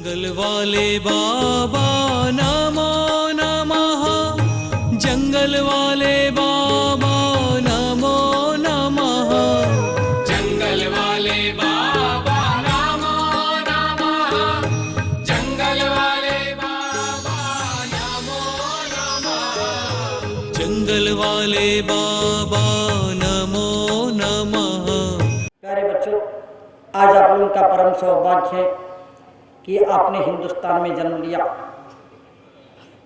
जंगल वाले बाबा नमो नमः, जंगल वाले बाबा नमो नमः, जंगल वाले बाबा नमो नमः, जंगल वाले बाबा नमो नमः, जंगल वाले बाबा नमो नमः। प्यारे बच्चों, आज आप लोगों का परम सौभाग्य है कि आपने हिंदुस्तान में जन्म लिया।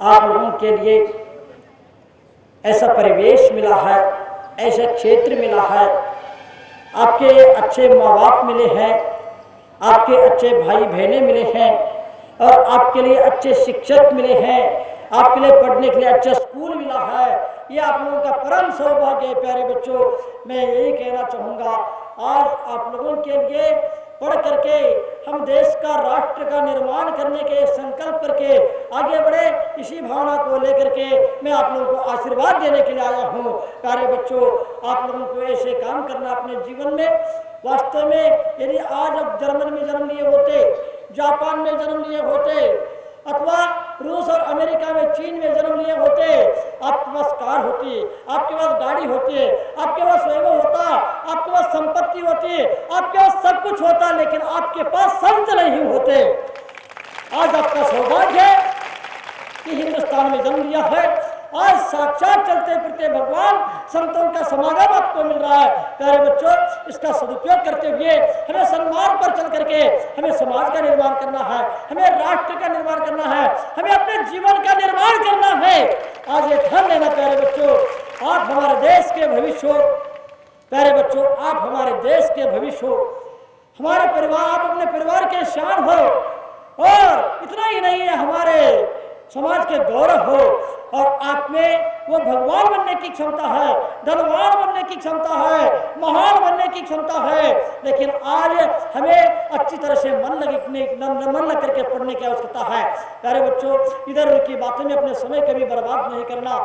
आप लोगों के लिए ऐसा परिवेश मिला है, ऐसा क्षेत्र मिला है, आपके अच्छे माँ बाप मिले हैं, आपके अच्छे भाई बहनें मिले हैं और आपके लिए अच्छे शिक्षक मिले हैं, आपके लिए पढ़ने के लिए अच्छा स्कूल मिला है। ये आप लोगों का परम सौभाग्य है। प्यारे बच्चों, मैं यही कहना चाहूँगा, आज आप लोगों के लिए पढ़ करके हम देश का, राष्ट्र का निर्माण करने के संकल्प करके आगे बढ़े, इसी भावना को लेकर के मैं आप लोगों को आशीर्वाद देने के लिए आया हूँ। प्यारे बच्चों, आप लोगों को ऐसे काम करना अपने जीवन में। वास्तव में यदि आज आप जर्मनी में जन्म लिए होते, जापान में जन्म लिए होते अथवा रूस और अमेरिका में, चीन में जन्म लिए होते, आपके पास कार होती, आपके पास गाड़ी होती, आपके पास वैभव होता, आपके पास संपत्ति होती, आपके पास सब कुछ होता, लेकिन आपके पास संत नहीं होते। आज आपका सौभाग्य है कि हिंदुस्तान में जन्म लिया है। आज साक्षात चलते फिरते भगवान संतों का समागम आपको मिल रहा है। प्यारे बच्चों, इसका सदुपयोग करते हुए हमें सन्मार्ग पर चल करके हमें समाज का निर्माण करना है, हमें राष्ट्र का निर्माण करना है, हमें अपने जीवन का निर्माण करना है। आज ये ध्यान देना प्यारे बच्चों, आप हमारे देश के भविष्य हो। प्यारे बच्चों, आप हमारे देश के भविष्य हो, हमारे परिवार, आप अपने परिवार के शान हो, और इतना ही नहीं है, हमारे समाज के गौरव हो, और आप में वो भगवान बनने की क्षमता है, धनवान बनने की क्षमता है, महान बनने की क्षमता है। लेकिन आज हमें अच्छी तरह से मन लग करके पढ़ने की आवश्यकता है। प्यारे बच्चों, इधर उधर की बातों में अपने समय कभी बर्बाद नहीं करना,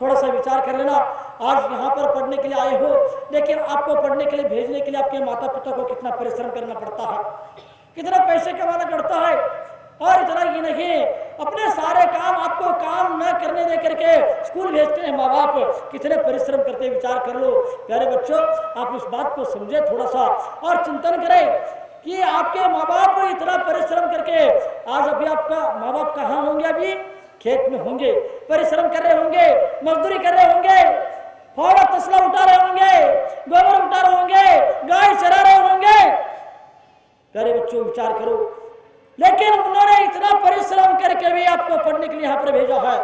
थोड़ा सा विचार कर लेना। आज यहाँ पर पढ़ने के लिए आए हो, लेकिन आपको पढ़ने के लिए भेजने के लिए आपके माता पिता को कितना परिश्रम करना पड़ता है, कितना पैसे कमाना पड़ता है। और इतना ही नहीं, अपने सारे काम आपको काम न करने दे करके स्कूल भेजते हैं माँ बाप, कितने परिश्रम करते, विचार कर लो। प्यारे बच्चों, आप इस बात को समझे थोड़ा सा और चिंतन करें कि आपके माँ बाप इतना परिश्रम करके, आज अभी आपका माँ बाप कहाँ होंगे? अभी खेत में होंगे, परिश्रम कर रहे होंगे, मजदूरी कर रहे होंगे, फावड़ा तसला उठा रहे होंगे, गोबर उठा रहे होंगे, गाय चरा रहे होंगे। प्यारे बच्चों, विचार करो। लेकिन उन्होंने इतना परिश्रम करके भी आपको पढ़ने के लिए यहाँ पर भेजा है।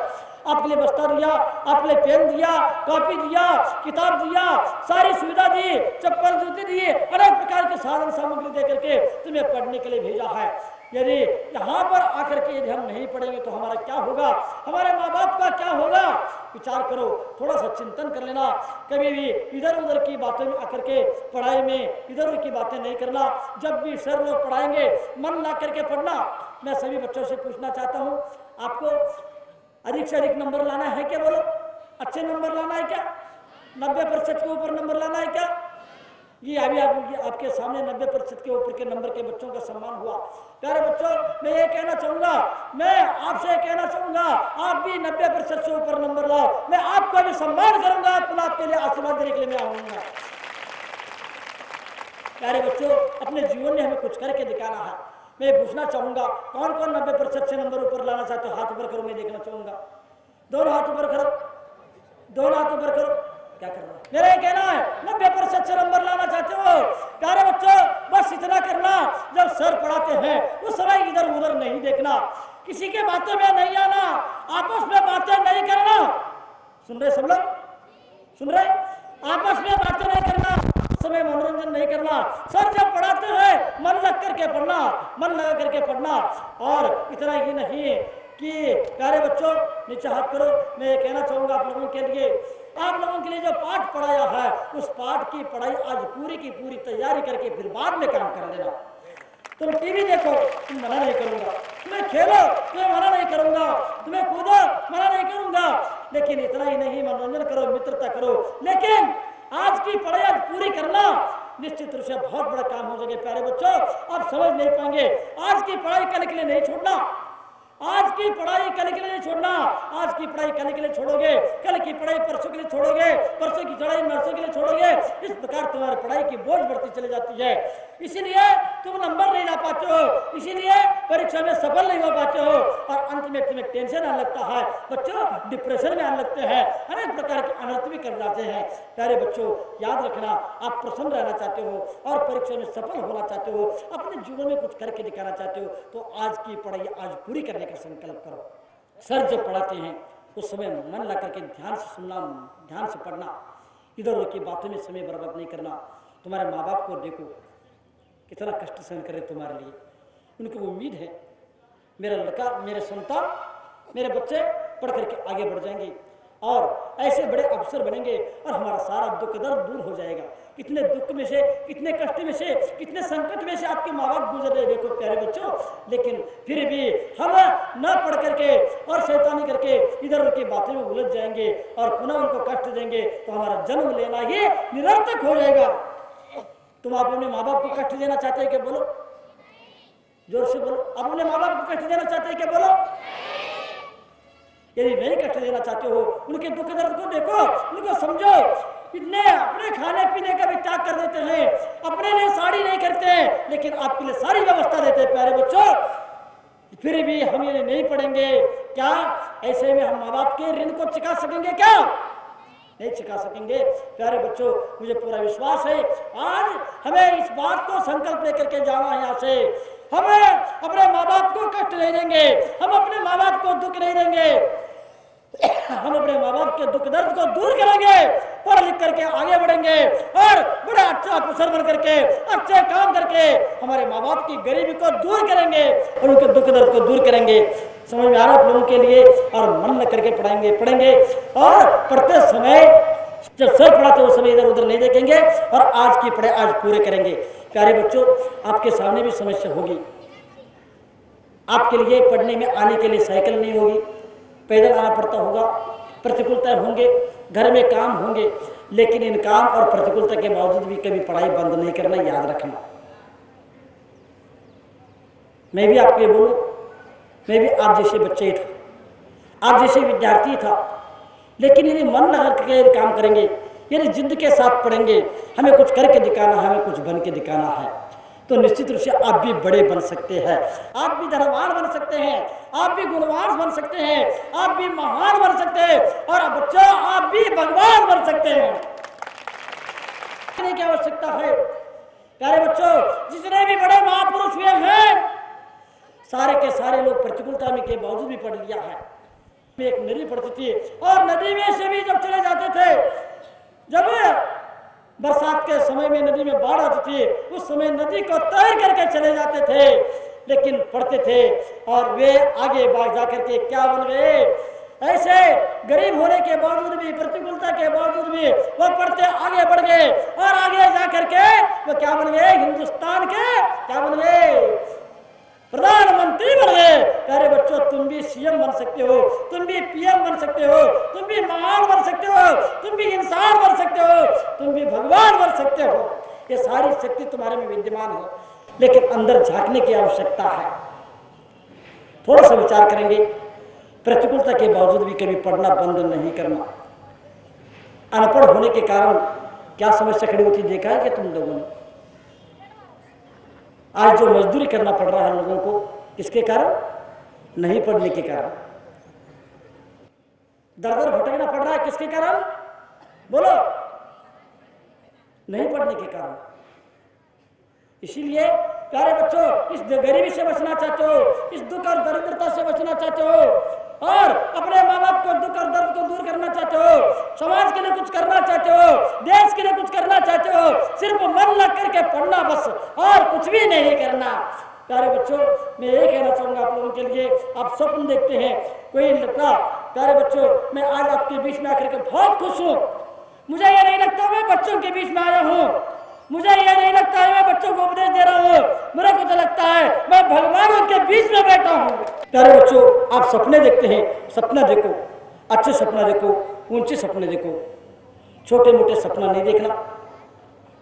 आपके लिए बस्ता दिया, आपके लिए पेन दिया, कॉपी दिया, किताब दिया, सारी सुविधा दी, चप्पल जूते दिए, अनेक प्रकार के साधन सामग्री दे करके तुम्हें पढ़ने के लिए भेजा है। यदि यहाँ पर आकर के यदि हम नहीं पढ़ेंगे तो हमारा क्या होगा, हमारे माँ बाप का क्या होगा? विचार करो, थोड़ा सा चिंतन कर लेना। कभी भी इधर उधर की बातों में आकर के, पढ़ाई में इधर उधर की बातें नहीं करना। जब भी सर लोग पढ़ाएंगे मन ला करके पढ़ना। मैं सभी बच्चों से पूछना चाहता हूँ, आपको अधिक से अधिक नंबर लाना है क्या? बोलो, अच्छे नंबर लाना है क्या? 90% के ऊपर नंबर लाना है क्या? ये अभी आपके सामने 90% के ऊपर के नंबर के बच्चों का सम्मान हुआ। प्यारे बच्चों, मैं ये कहना चाहूँगा, मैं आपसे कहना चाहूँगा, आप भी 90% से ऊपर नंबर लाओ। मैं आपका भी सम्मान करूँगा, पुनः आपके लिए आशीर्वाद देने के लिए मैं आऊँगा। प्यारे बच्चों, अपने जीवन में हमें कुछ करके दिखाना है। मैं पूछना चाहूँगा, कौन कौन 90% से नंबर ऊपर लाना चाहते हो? हाथ ऊपर करो, मैं देखना चाहूँगा। दोनों हाथ ऊपर करो, दोनों हाथ ऊपर करो। क्या करना है? मेरा ये कहना है, 90% से नंबर लाना चाहते हो? प्यारे बच्चों, बस इतना करना, जब सर पढ़ाते हैं उस समय इधर उधर नहीं देखना, किसी के बातों में नहीं आना, आपस में बातें नहीं करना। सुन रहे सब लोग? सुन रहे? आपस में बातें नहीं करना, समय मनोरंजन नहीं करना। सर जब पढ़ाते हैं मन लग करके पढ़ना, मन लगा करके पढ़ना। और इतना ही नहीं कि प्यारे बच्चों, नीचे हाथ करो। मैं ये कहना चाहूँगा आप लोगों के लिए, आप लोगों के लिए जो पाठ पढ़ाया है, उस पाठ की पढ़ाई आज पूरी की पूरी तैयारी करके फिर बाद में काम कर लेना। तुम टीवी देखो, तुम मना नहीं करूँगा, तुम्हें खेलो, तुम्हें मना नहीं करूँगा, तुम्हें कूदो, मना नहीं करूँगा, लेकिन इतना ही नहीं, मनोरंजन करो, मित्रता करो। लेकिन आज की पढ़ाई आज पूरी करना, निश्चित रूप से बहुत बड़ा काम हो जाएगा। प्यारे बच्चों, आप समझ नहीं पाएंगे। आज की पढ़ाई कल के लिए नहीं छोड़ना, आज की पढ़ाई कल के लिए नहीं छोड़ना। आज की पढ़ाई कल के लिए छोड़ोगे, कल की पढ़ाई परसों के लिए छोड़ोगे, परसों की पढ़ाई नरसों के लिए छोड़ोगे। इस प्रकार तुम्हारी पढ़ाई की बोझ बढ़ती चली जाती है। इसीलिए तुम नंबर नहीं ला पाते हो, इसीलिए परीक्षा में सफल नहीं हो पाते हो और अंत में तुम्हें टेंशन आने लगता है। बच्चों डिप्रेशन में आने लगते हैं, अनेक प्रकार के अनर्थ भी कर जाते हैं। प्यारे बच्चों, याद रखना, आप प्रसन्न रहना चाहते हो और परीक्षा में सफल होना चाहते हो, अपने जीवन में कुछ करके दिखाना चाहते हो, तो आज की पढ़ाई आज पूरी करने का संकल्प करो। सर जब पढ़ाते हैं उस समय मन लगा करके ध्यान से सुनना, ध्यान से पढ़ना, इधर उधर की बातों में समय बर्बाद नहीं करना। तुम्हारे माँ बाप को देखो कितना कष्ट सहन कर रहे तुम्हारे लिए। उनको उम्मीद है मेरा लड़का, मेरे संतान, मेरे बच्चे पढ़ करके आगे बढ़ जाएंगे और ऐसे बड़े अफसर बनेंगे और हमारा सारा दुख दर्द दूर हो जाएगा। कितने दुख में से, कितने कष्ट में से, कितने संकट में से आपके माँ बाप गुजर रहे देखो प्यारे बच्चों। लेकिन फिर भी हम न पढ़ करके और शैतानी करके इधर उधर की बातों में उलझ जाएंगे और पुनः उनको कष्ट देंगे तो हमारा जन्म लेना ही निरर्थक हो जाएगा। तुम आप अपने माँ बाप को कष्ट देना चाहते हैं क्या? बोलो, जोर से बोलो। आप अपने माँ बाप को कष्ट देना चाहते हैं क्या? बोलो। यदि नहीं कष्ट देना चाहते हो, उनके दुख दर्द को देखो, उनको समझो। इतने अपने खाने पीने का भी त्याग कर देते हैं, अपने लिए साड़ी नहीं करते हैं, लेकिन आपके लिए सारी व्यवस्था देते हैं प्यारे बच्चों। फिर भी हम ये नहीं पढ़ेंगे क्या? ऐसे में हम माँ बाप के ऋण को चुका सकेंगे क्या? नहीं चुका सकेंगे। प्यारे बच्चों, मुझे पूरा विश्वास है आज हमें इस बात को संकल्प लेकर के जाना है। यहाँ से हमें अपने माँ बाप को कष्ट नहीं देंगे, हम अपने माँ बाप को दुख नहीं देंगे, हम अपने माँ बाप के दुख दर्द को दूर करेंगे, पढ़ लिख करके आगे बढ़ेंगे और बड़ा अच्छा अफसर बन करके अच्छे काम करके हमारे माँ बाप की गरीबी को दूर करेंगे और उनके दुख दर्द को दूर करेंगे। समझ में आ रहा आप लोगों के लिए? और मन न करके पढ़ेंगे और पढ़ते समय जब सर पढ़ाते उस समय इधर उधर नहीं देखेंगे और आज की पढ़ाई आज पूरे करेंगे। प्यारे बच्चों, आपके सामने भी समस्या होगी। आपके लिए पढ़ने में आने के लिए साइकिल नहीं होगी, पैदल आना पड़ता होगा, प्रतिकूलताएं होंगे, घर में काम होंगे, लेकिन इन काम और प्रतिकूलता के बावजूद भी कभी पढ़ाई बंद नहीं करना, याद रखना। मैं भी आपके बोलूं, मैं भी आप जैसे बच्चे था, आप जैसे विद्यार्थी था, लेकिन यदि मन लगा के काम करेंगे, यदि जिद के साथ पढ़ेंगे, हमें कुछ करके दिखाना है, हमें कुछ बन के दिखाना है, तो निश्चित रूप से आप भी बड़े बन सकते हैं, आप भी धर्मवान बन सकते हैं, आप भी गुणवान बन सकते हैं, आप भी महान बन सकते हैं और बच्चों आप भी भगवान बन सकते हैं। की आवश्यकता है प्यारे बच्चों। जितने भी बड़े महापुरुष हुए हैं, सारे के सारे लोग प्रतिकूलता में के बावजूद भी पढ़ लिया है। एक नदी पड़ती थी और नदी में से भी जब चले जाते थे, जब बरसात के समय में नदी में बाढ़ आती थी, उस समय नदी को तैर करके चले जाते थे, लेकिन पढ़ते थे और वे आगे बढ़ जा करके क्या बन गए? ऐसे गरीब होने के बावजूद भी, प्रतिकूलता के बावजूद भी वो पढ़ते आगे बढ़ गए और आगे जा करके वो क्या बन गए? हिंदुस्तान के क्या बन गए? प्रधानमंत्री बन गए। प्यारे बच्चों, तुम भी सीएम बन सकते हो, तुम भी पीएम बन सकते हो, तुम भी महान बन सकते हो, तुम भी इंसान बन सकते हो, तुम भी भगवान बन सकते हो। ये सारी शक्ति तुम्हारे में विद्यमान है, लेकिन अंदर झांकने की आवश्यकता है। थोड़ा सा विचार करेंगे, प्रतिकूलता के बावजूद भी कभी पढ़ना बंद नहीं करना। अनपढ़ होने के कारण क्या समस्या खड़ी होती देखा है कि तुम लोगों ने? आज जो मजदूरी करना पड़ रहा है लोगों को, किसके कारण? नहीं पढ़ने के कारण। दर दर भटकना पड़ रहा है, किसके कारण? बोलो। नहीं पढ़ने के कारण। इसीलिए प्यारे बच्चों, इस गरीबी से बचना चाहते हो, इस दुख और दरिद्रता से बचना चाहते हो और अपने माँ बाप को दुख और दर्द को दूर करना चाहते हो, समाज के लिए कुछ करना चाहते हो, देश के लिए कुछ करना चाहते हो, सिर्फ मन लग करके पढ़ना बस और कुछ भी नहीं करना। प्यारे बच्चों, मैं ये कहना चाहूँगा आप लोगों के लिए, आप स्वप्न देखते हैं कोई लड़का। प्यारे बच्चों, मैं आज आपके बीच में आकर के बहुत खुश हूँ। मुझे ये नहीं लगता मैं बच्चों के बीच में आया हूँ, मुझे ये नहीं लगता है मैं बच्चों को उपदेश दे रहा हूँ, मेरे को तो लगता है मैं भगवानों के बीच में बैठा हूँ। प्यारे बच्चों, आप सपने देखते हैं, सपना देखो, अच्छे सपना देखो, ऊंचे सपने देखो, छोटे मोटे सपना नहीं देखना।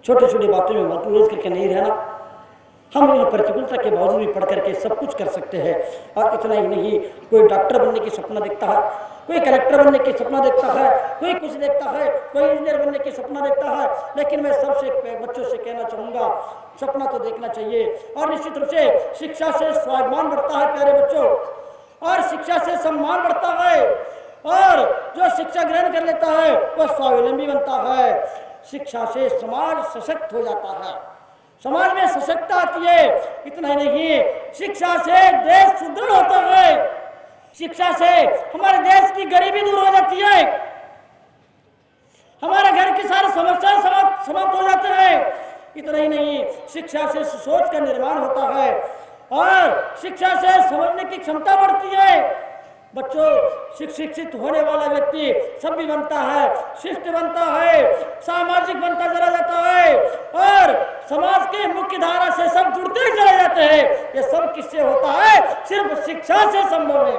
छोटी छोटी बातों में मत उलझ करके नहीं रहना। हम इन प्रतिकूलता के बावजूद भी पढ़ करके सब कुछ कर सकते हैं। और इतना ही नहीं, कोई डॉक्टर बनने की सपना देखता है, कोई कलेक्टर बनने की सपना देखता है, कोई कुछ देखता है, कोई इंजीनियर बनने की सपना देखता है। लेकिन मैं सबसे बच्चों से कहना चाहूँगा, सपना तो देखना चाहिए और निश्चित रूप से शिक्षा से स्वाभिमान बढ़ता है प्यारे बच्चों, और शिक्षा से सम्मान बढ़ता है, और जो शिक्षा ग्रहण कर लेता है वह स्वावलंबी बनता है। शिक्षा से समाज सशक्त हो जाता है, समाज में सशक्तता आती है। इतना ही नहीं, शिक्षा से देश सुदृढ़ होता है, शिक्षा से हमारे देश की गरीबी दूर हो जाती है, हमारे घर की सारी समस्याएं समाप्त हो जाते हैं। इतना ही नहीं, शिक्षा से सोच का निर्माण होता है और शिक्षा से समझने की क्षमता बढ़ती है। बच्चों, शिक्षित होने वाला व्यक्ति सभ्य बनता है, शिष्ट बनता है, सामाजिक बनता चला जाता है और समाज के मुख्य धारा से सब जुड़ते चले जाते हैं। ये सब किससे होता है? सिर्फ शिक्षा से संभव है,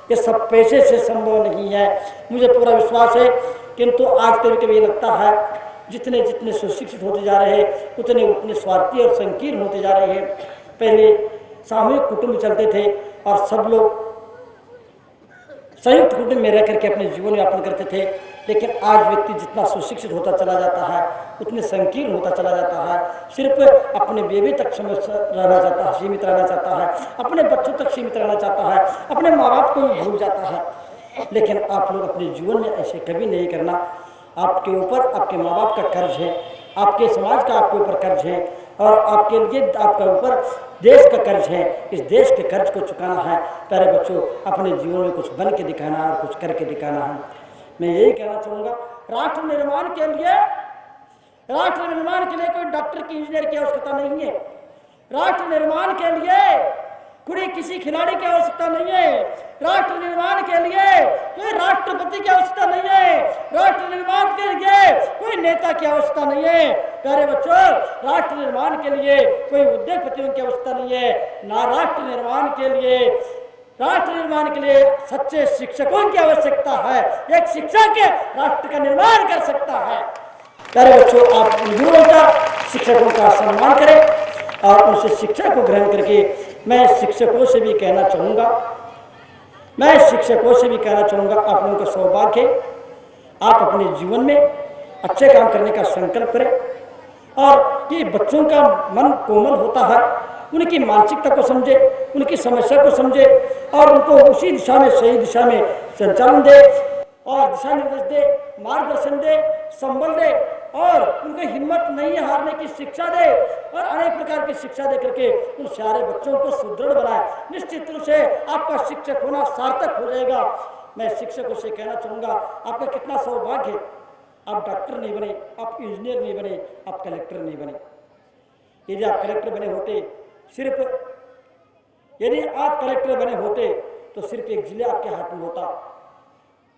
ये सब पैसे से संभव नहीं है। मुझे पूरा विश्वास है, किंतु आज कभी कभी लगता है जितने जितने सुशिक्षित होते जा रहे हैं उतने उतने स्वार्थी और संकीर्ण होते जा रहे हैं। पहले सामूहिक कुटुंब चलते थे और सब लोग संयुक्त कुटुंब में रह करके अपने जीवन यापन करते थे, लेकिन आज व्यक्ति जितना सुशिक्षित होता चला जाता है उतने संकीर्ण होता चला जाता है। सिर्फ अपने बेबी तक रहना चाहता है, सीमित रहना चाहता है, अपने बच्चों तक सीमित रहना चाहता है, अपने माँ बाप को भी भूल जाता है। लेकिन आप लोग अपने जीवन में ऐसे कभी नहीं करना। आपके ऊपर आपके माँ बाप का कर्ज है, आपके समाज का आपके ऊपर कर्ज है और आपके लिए आपके ऊपर देश का कर्ज है। इस देश के कर्ज को चुकाना है प्यारे बच्चों, अपने जीवन में कुछ बन के दिखाना है और कुछ करके दिखाना है। मैं यही कहना चाहूँगा, राष्ट्र निर्माण के लिए कोई डॉक्टर की इंजीनियर की आवश्यकता नहीं है, राष्ट्र निर्माण के लिए कोई किसी खिलाड़ी की आवश्यकता नहीं है, राष्ट्र निर्माण के लिए कोई राष्ट्रपति की आवश्यकता नहीं है, राष्ट्र निर्माण के लिए कोई नेता की आवश्यकता नहीं है। प्यारे बच्चों, राष्ट्र निर्माण के लिए कोई उद्योगपतियों की आवश्यकता नहीं है, ना राष्ट्र निर्माण के लिए सच्चे शिक्षकों की आवश्यकता है। एक शिक्षक राष्ट्र का निर्माण कर सकता है। प्यारे बच्चों, आप युवाओं का शिक्षकों का सम्मान करें और उनसे शिक्षा को ग्रहण करके मैं शिक्षकों से भी कहना चाहूँगा, आप लोगों का सौभाग्य है, आप अपने जीवन में अच्छे काम करने का संकल्प करें और ये बच्चों का मन कोमल होता है, उनकी मानसिकता को समझे, उनकी समस्या को समझे और उनको उसी दिशा में, सही दिशा में संचालन दे और दिशा निर्देश दे, मार्गदर्शन दे, संबल दे और उनको हिम्मत नहीं हारने की शिक्षा दे और अनेक प्रकार की शिक्षा दे करके उन सारे बच्चों को सुदृढ़ बनाए। निश्चित रूप से आपका शिक्षक होना सार्थक हो जाएगा। मैं शिक्षकों से कहना चाहूँगा, आपका कितना सौभाग्य है, आप डॉक्टर नहीं बने, आप इंजीनियर नहीं बने, आप कलेक्टर नहीं बने। यदि आप कलेक्टर बने होते तो सिर्फ एक जिले आपके हाथ में होता,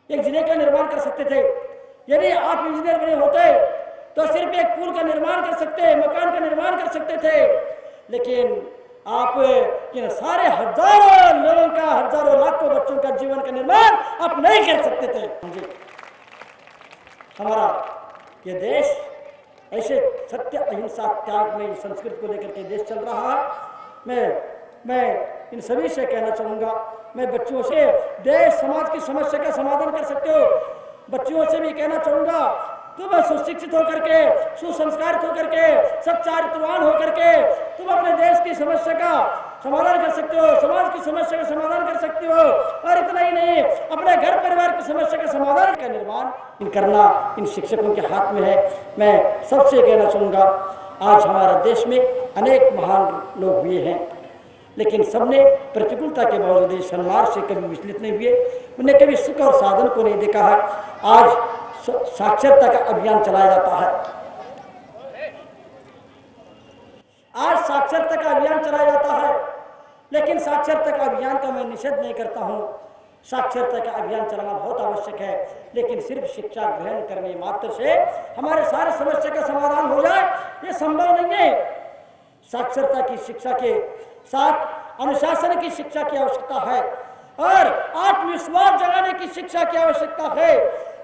एक जिले का निर्माण कर सकते थे। यदि आप इंजीनियर बने होते तो सिर्फ एक पुल का निर्माण कर सकते, मकान का निर्माण कर सकते थे। लेकिन आप इन सारे हजारों लोगों का, हजारों लाखों बच्चों का जीवन का निर्माण आप नहीं कर सकते थे। हमारा ये देश ऐसे सत्य, अहिंसा, त्याग में संस्कृति को लेकर के देश चल रहा है। मैं इन सभी से कहना चाहूँगा, मैं बच्चों से देश समाज की समस्या का समाधान कर सकते हो। बच्चों से भी कहना चाहूँगा, तुम सुशिक्षित होकर के, सुसंस्कारित होकर के, सच्चारित्रवान होकर के तुम अपने देश की समस्या का समाधान कर सकते हो, समाज की समस्या का समाधान कर सकते हो और इतना ही नहीं, अपने घर परिवार की समस्या का समाधान का निर्माण करना इन शिक्षकों के हाथ में है। मैं सबसे कहना चाहूँगा, आज हमारे देश में अनेक महान लोग हुए हैं, लेकिन सबने प्रतिकूलता के बावजूद सन्मार्ग से कभी विचलित नहीं हुए, उन्हें कभी सुख और साधन को नहीं देखा है। आज साक्षरता का अभियान चलाया जाता है, लेकिन साक्षरता का अभियान का मैं निषेध नहीं करता हूँ। साक्षरता का अभियान चलाना बहुत आवश्यक है, लेकिन सिर्फ शिक्षा ग्रहण करने मात्र से हमारे सारे समस्या का समाधान हो जाए, ये संभव नहीं है। साक्षरता की शिक्षा के साथ अनुशासन की शिक्षा की आवश्यकता है और आत्मविश्वास जगाने की शिक्षा की आवश्यकता है।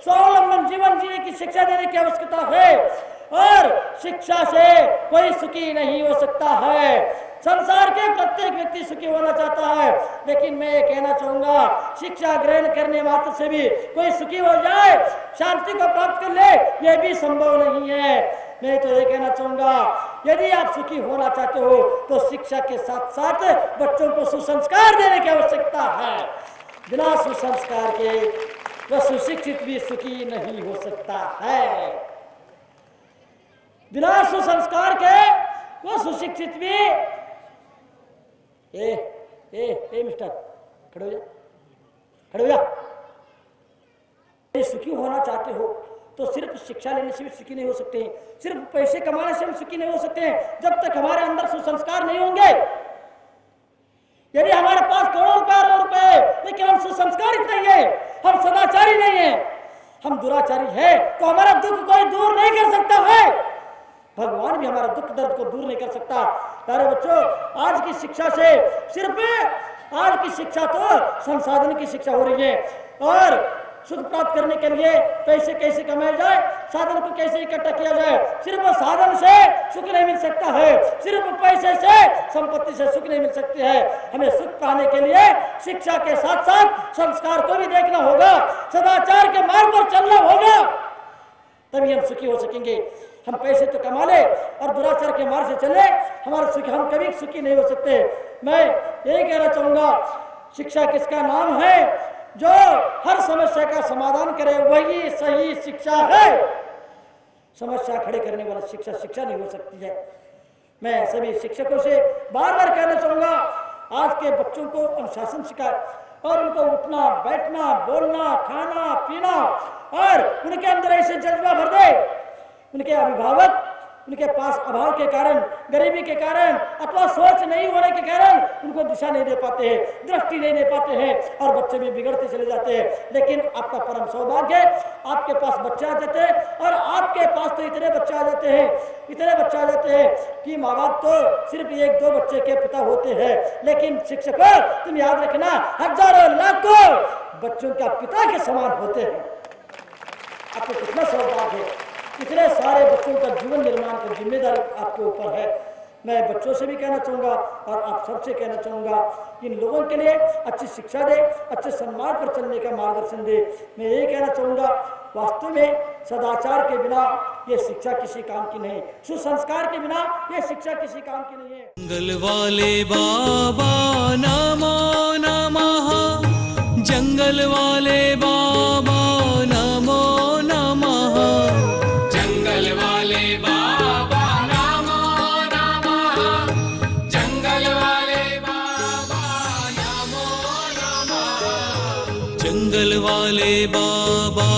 स्वावलंबन जीवन जीने की शिक्षा देने की आवश्यकता है। और शिक्षा से कोई सुखी नहीं हो सकता है। संसार के प्रत्येक व्यक्ति सुखी होना चाहता है, लेकिन मैं ये कहना चाहूंगा शिक्षा ग्रहण करने मात्र से भी कोई सुखी हो जाए, शांति को प्राप्त कर ले, यह भी संभव नहीं है। मैं तो ये कहना चाहूंगा यदि आप सुखी होना चाहते हो तो शिक्षा के साथ साथ बच्चों को सुसंस्कार देने की आवश्यकता है। बिना सुसंस्कार के वह सुशिक्षित भी सुखी नहीं हो सकता है। बिना सुसंस्कार के वह सुशिक्षित भी मिस्टर खड़े हो जा, खड़े हो जा। सुखी होना चाहते हो तो सिर्फ शिक्षा लेने से भी सुखी नहीं हो सकते हैं, सिर्फ पैसे कमाने से भी सुखी नहीं हो सकते हैं जब तक हमारे अंदर सुसंस्कार नहीं होंगे। यदि हमारे पास करोड़ों रुपए लेकिन हम सुसंस्कारित नहीं है, हम सदाचारी नहीं है, हम दुराचारी है, तो हमारा दुख कोई दूर नहीं कर सकता है। भगवान भी हमारा दुख दर्द को दूर नहीं कर सकता। प्यारे बच्चों, आज की शिक्षा से सिर्फ आज की शिक्षा तो संसाधन की शिक्षा हो रही है और सुख प्राप्त करने के लिए पैसे कैसे कमाए जाए, साधन को कैसे इकट्ठा किया जाए, सिर्फ साधन से सुख नहीं मिल सकता है, सिर्फ पैसे से संपत्ति से सुख नहीं मिल सकती है। हमें सुख पाने के लिए शिक्षा के साथ साथ संस्कार को भी देखना होगा, सदाचार के मार्ग पर चलना होगा, तभी हम सुखी हो सकेंगे। हम पैसे तो कमा ले और दुराचार के मार्ग से चले, हमारा सुख हम कभी सुखी नहीं हो सकते। मैं यही कहना चाहूंगा, शिक्षा किसका नाम है? जो हर समस्या का समाधान करे वही सही शिक्षा है। समस्या खड़े करने वाला शिक्षा नहीं हो सकती है। मैं सभी शिक्षकों से बार बार कहना चाहूंगा, आज के बच्चों को अनुशासन सिखाए और उनको उठना बैठना बोलना खाना पीना और उनके अंदर ऐसे जज्बा भर दे। उनके अभिभावक उनके पास अभाव के कारण, गरीबी के कारण अथवा सोच नहीं होने के कारण उनको दिशा नहीं दे पाते हैं, दृष्टि नहीं दे पाते हैं और बच्चे भी बिगड़ते चले जाते हैं। लेकिन आपका परम सौभाग्य है, आपके पास बच्चे आ जाते हैं और आपके पास तो इतने बच्चे आ जाते हैं कि माँ बाप तो सिर्फ एक दो बच्चे के पिता होते हैं, लेकिन शिक्षकों तुम याद रखना हजारों लाखों बच्चों का पिता के समान होते हैं। आपको कितना सौभाग्य है, इतने सारे बच्चों का जीवन निर्माण की जिम्मेदारी आपके ऊपर है। मैं बच्चों से भी कहना चाहूँगा और आप सबसे कहना चाहूँगा, इन लोगों के लिए अच्छी शिक्षा दे, अच्छे सम्मान पर चलने का मार्गदर्शन दे। मैं यही कहना चाहूँगा, वास्तव में सदाचार के बिना ये शिक्षा किसी काम की नहीं, सुसंस्कार के बिना ये शिक्षा किसी काम की नहीं है। जंगल वाले बाबा नमो नमः, जंगल वाले बाबा नमो नमः, जंगल वाले बाबा नमो नमः, जंगल वाले बाबा नमो नमः, जंगल वाले बाबा